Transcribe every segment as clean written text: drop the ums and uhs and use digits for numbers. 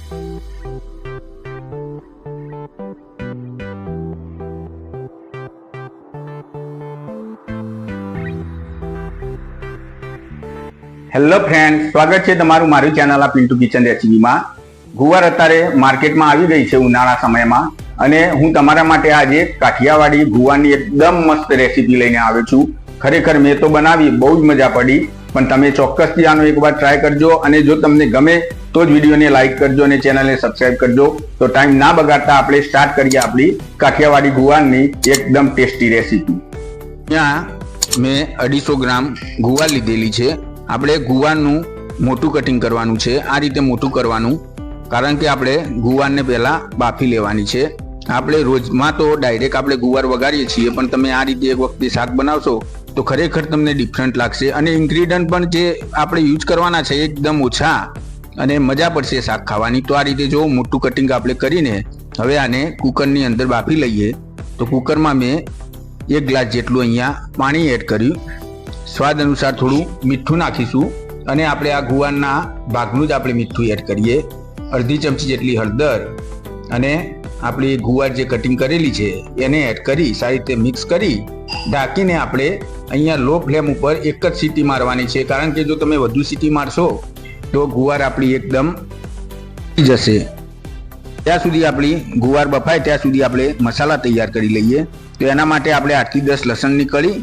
Hello friend, સ્વાગત છે તમારું મારી ચેનલ આ પિન્ટુ કિચન રેસીપીમાં। ગુવાર અત્યારે માર્કેટમાં આવી ગઈ છે ઉનાળા સમયમાં, અને હું તમારા માટે આજે કાઠિયાવાડી ગુવારની એકદમ મસ્ત રેસીપી લઈને આવ્યો છું। ખરેખર મેં તો બનાવી, બહુ જ મજા પડી, પણ તમે ચોક્કસથી આનો એકવાર ટ્રાય કરજો, અને જો તમને ગમે તો જ વિડીયોને લાઈક કરજો અને ચેનલને સબસ્ક્રાઇબ કરજો। તો ટાઈમ ના બગાડતા આપણે સ્ટાર્ટ કરીએ આપણી કાઠિયાવાડી ગુવારની એકદમ ટેસ્ટી રેસીપી। ત્યાં મેં 250 ગ્રામ ગુવાર લીધેલી છે। આપણે ગુવારનું મોટું કટિંગ કરવાનું છે, આ રીતે મોટું કરવાનું, કારણ કે આપણે ગુવારને પહેલાં બાફી લેવાની છે। આપણે રોજમાં તો ડાયરેક્ટ આપણે ગુવાર વઘારીએ છીએ, પણ તમે આ રીતે એક વખતે શાક બનાવશો તો ખરેખર તમને ડિફરન્ટ લાગશે, અને ઇન્ગ્રીડિયન્ટ પણ જે આપણે યુઝ કરવાના છે એકદમ ઓછા, અને મજા પડશે શાક ખાવાની। તો આ રીતે જો મોટું કટિંગ આપણે કરીને હવે આને કુકરની અંદર બાફી લઈએ। તો કુકરમાં મેં 1 ગ્લાસ જેટલું અહીંયા પાણી એડ કર્યું। સ્વાદ અનુસાર થોડું મીઠું નાખીશું, અને આપણે આ ગુવારના ભાગનું જ આપણે મીઠું એડ કરીએ। અડધી ચમચી જેટલી હળદર, અને આપણી ગુવાર જે કટિંગ કરેલી છે એને એડ કરી સારી રીતે મિક્સ કરી ઢાંકીને આપણે અહીંયા લો ફ્લેમ ઉપર એક જ સીટી મારવાની છે, કારણ કે જો તમે વધુ સીટી મારશો તો ગુવાર આપણી એકદમ જશે। ત્યાં સુધી આપણી ગુવાર બફાય ત્યાં સુધી આપણે મસાલા તૈયાર કરી લઈએ। તો એના માટે આપણે 8 થી 10 લસણની કળી,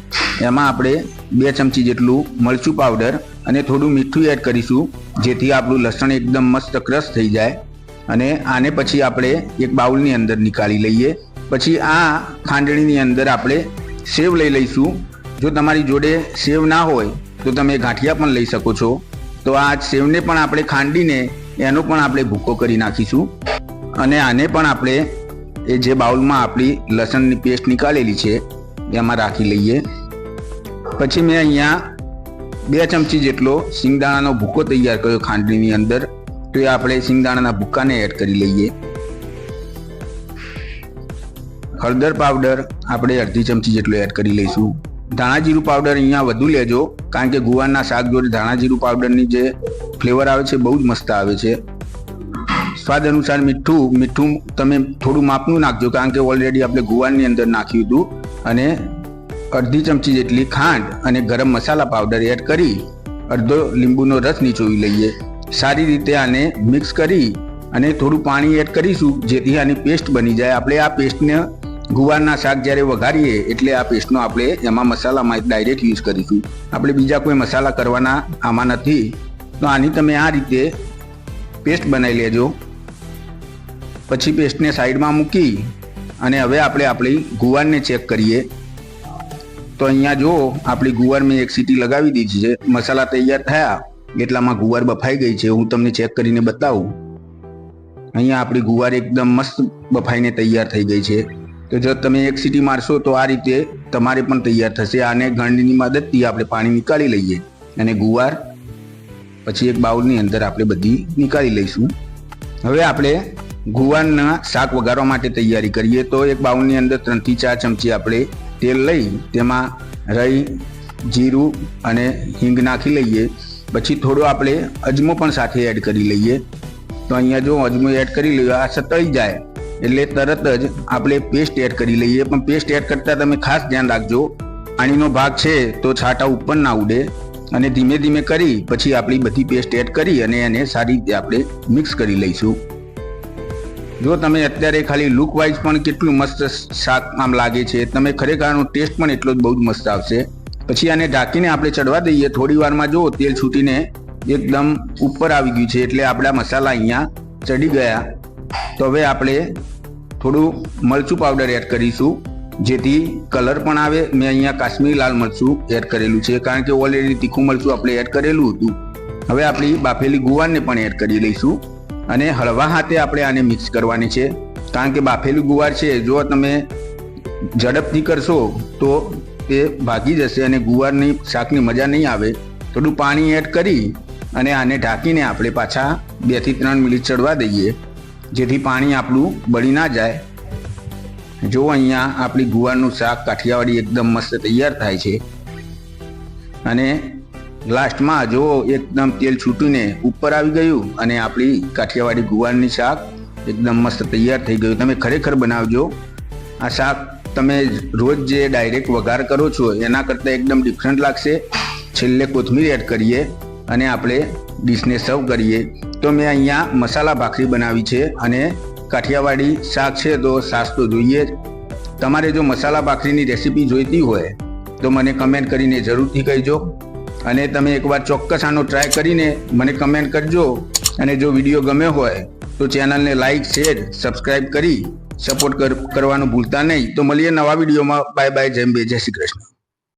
એમાં આપણે 2 ચમચી જેટલું મરચું પાવડર અને થોડું મીઠું એડ કરીશું, જેથી આપણું લસણ એકદમ મસ્ત ક્રશ થઈ જાય। અને આને પછી આપણે એક બાઉલની અંદર નીકાળી લઈએ। પછી આ ખાંડણીની અંદર આપણે સેવ લઈ લઈશું। જો તમારી જોડે સેવ ના હોય તો તમે ગાંઠિયા પણ લઈ શકો છો। તો આ સેવને પણ આપણે ખાંડીને એનો પણ આપણે ભૂકો કરી નાખીશું, અને આને પણ આપણે એ જે બાઉલમાં આપણી લસણની પેસ્ટ નીકાળેલી છે એમાં રાખી લઈએ। પછી મેં અહીંયા 2 ચમચી જેટલો સિંગદાણાનો ભૂકો તૈયાર કર્યો ખાંડણીની અંદર, તો એ આપણે સિંગદાણાના ભૂકાને એડ કરી લઈએ। હળદર પાવડર આપણે અડધી ચમચી જેટલો એડ કરી લઈશું। ધાણા જીરું પાવડર અહીંયા વધુ લેજો, કારણ કે ગુવારના શાક જોડે ધાણા જીરું પાવડરની જે ફ્લેવર આવે છે બહુ જ મસ્ત આવે છે। સ્વાદ અનુસાર મીઠું તમે થોડું માપનું નાખજો, કારણ કે ઓલરેડી આપણે ગુવારની અંદર નાખ્યું હતું। અને અડધી ચમચી જેટલી ખાંડ અને ગરમ મસાલા પાવડર એડ કરી અડધો લીંબુનો રસ નીચોવી લઈએ। સારી રીતે આને મિક્સ કરી અને થોડું પાણી એડ કરીશું, જેથી આની પેસ્ટ બની જાય। આપણે આ પેસ્ટને ગુવારના શાક જ્યારે વઘારીએ એટલે આ પેસ્ટનો આપણે એમાં મસાલામાં ડાયરેક્ટ યુઝ કરીશું। આપણે બીજા કોઈ મસાલા કરવાના આમાં નથી। તો આની તમે આ રીતે પેસ્ટ બનાવી લેજો। પછી પેસ્ટને સાઈડમાં મૂકી અને હવે આપણે આપણી ગુવારને ચેક કરીએ। તો અહીંયા જો આપણી ગુવાર મેં એક સીટી લગાવી દીધી છે, મસાલા તૈયાર થયા એટલામાં ગુવાર બફાઈ ગઈ છે। હું તમને ચેક કરીને બતાવું। અહીંયા આપણી ગુવાર એકદમ મસ્ત બફાઈને તૈયાર થઈ ગઈ છે। તો જો તમે એક સીટી મારશો તો આ રીતે તમારે પણ તૈયાર થશે। આને ગળણીની મદદથી આપણે પાણી નીકાળી લઈએ, અને ગુવાર પછી એક બાઉલની અંદર આપણે બધી નીકાળી લઈશું। હવે આપણે ગુવારના શાક વઘારવા માટે તૈયારી કરીએ। તો એક બાઉલની અંદર 3 થી 4 ચમચી આપણે તેલ લઈ તેમાં રાઈ, જીરું અને હિંગ નાખી લઈએ। પછી થોડો આપણે અજમો પણ સાથે એડ કરી લઈએ। તો અહીંયા જો અજમો એડ કરી લઈએ, આ સતળી જાય એટલે તરત જ આપણે પેસ્ટ એડ કરી લઈએ। પણ પેસ્ટ એડ કરતાં તમે ખાસ ધ્યાન રાખજો, પાણીનો ભાગ છે તો છાંટા ઉપર ના ઉડે, અને ધીમે ધીમે કરી પછી આપણી બધી પેસ્ટ એડ કરી અને એને સારી રીતે આપણે મિક્સ કરી લઈશું। જો તમે અત્યારે ખાલી લુક વાઇઝ પણ કેટલું મસ્ત શાક આમ લાગે છે, તમે ખરેખર આનો ટેસ્ટ પણ એટલો જ બહુ જ મસ્ત આવશે। પછી આને ઢાંકીને આપણે ચડવા દઈએ। થોડી વારમાં જો તેલ છૂટીને એકદમ ઉપર આવી ગયું છે, એટલે આપણા મસાલા અહીંયા ચડી ગયા। તો હવે આપણે થોડું મરચું પાવડર એડ કરીશું, જેથી કલર પણ આવે। મેં અહીંયા કાશ્મીરી લાલ મરચું એડ કરેલું છે, કારણ કે ઓલરેડી તીખું મરચું આપણે એડ કરેલું હતું। હવે આપણી બાફેલી ગુવારને પણ એડ કરી લઈશું, અને હળવા હાથે આપણે આને મિક્સ કરવાની છે, કારણ કે બાફેલી ગુવાર છે જો તમે ઝડપથી કરશો તો તે ભાગી જશે અને ગુવારની શાકની મજા નહીં આવે। થોડું પાણી એડ કરી અને આને ઢાંકીને આપણે પાછા 2 થી 3 મિનિટ ચડવા દઈએ, જેથી પાણી આપણું બળી ના જાય। જો અહીંયા આપણી ગુવારનું શાક કાઠિયાવાડી એકદમ મસ્ત તૈયાર થાય છે, અને લાસ્ટમાં જો એકદમ તેલ છૂટીને ઉપર આવી ગયું અને આપણી કાઠિયાવાડી ગુવારની શાક એકદમ મસ્ત તૈયાર થઈ ગયું. તમે ખરેખર બનાવજો આ શાક. તમે રોજ જે ડાયરેક્ટ વઘાર કરો છો એના કરતાં એકદમ ડિફરન્ટ લાગશે. છેલ્લે કોથમીર એડ કરીએ અને આપણે ડીશને સર્વ કરીએ. તો મેં અહીંયા મસાલા ભાખરી બનાવી છે અને કાઠિયાવાડી શાક છે તો છાશ તો જોઈએ જ. તમારે જો મસાલા ભાખરીની રેસીપી જોઈતી હોય તો મને કમેન્ટ કરીને જરૂરથી કહેજો અને તમે એકવાર ચોક્કસ આનો ટ્રાય કરીને મને કમેન્ટ કરજો. અને જો વિડીયો ગમ્યો હોય તો ચેનલને લાઇક શેર સબસ્ક્રાઈબ કરી સપોર્ટ કરવાનું ભૂલતા નહીં. તો મળીએ નવા વિડીયોમાં. Bye bye. જય શ્રી કૃષ્ણ.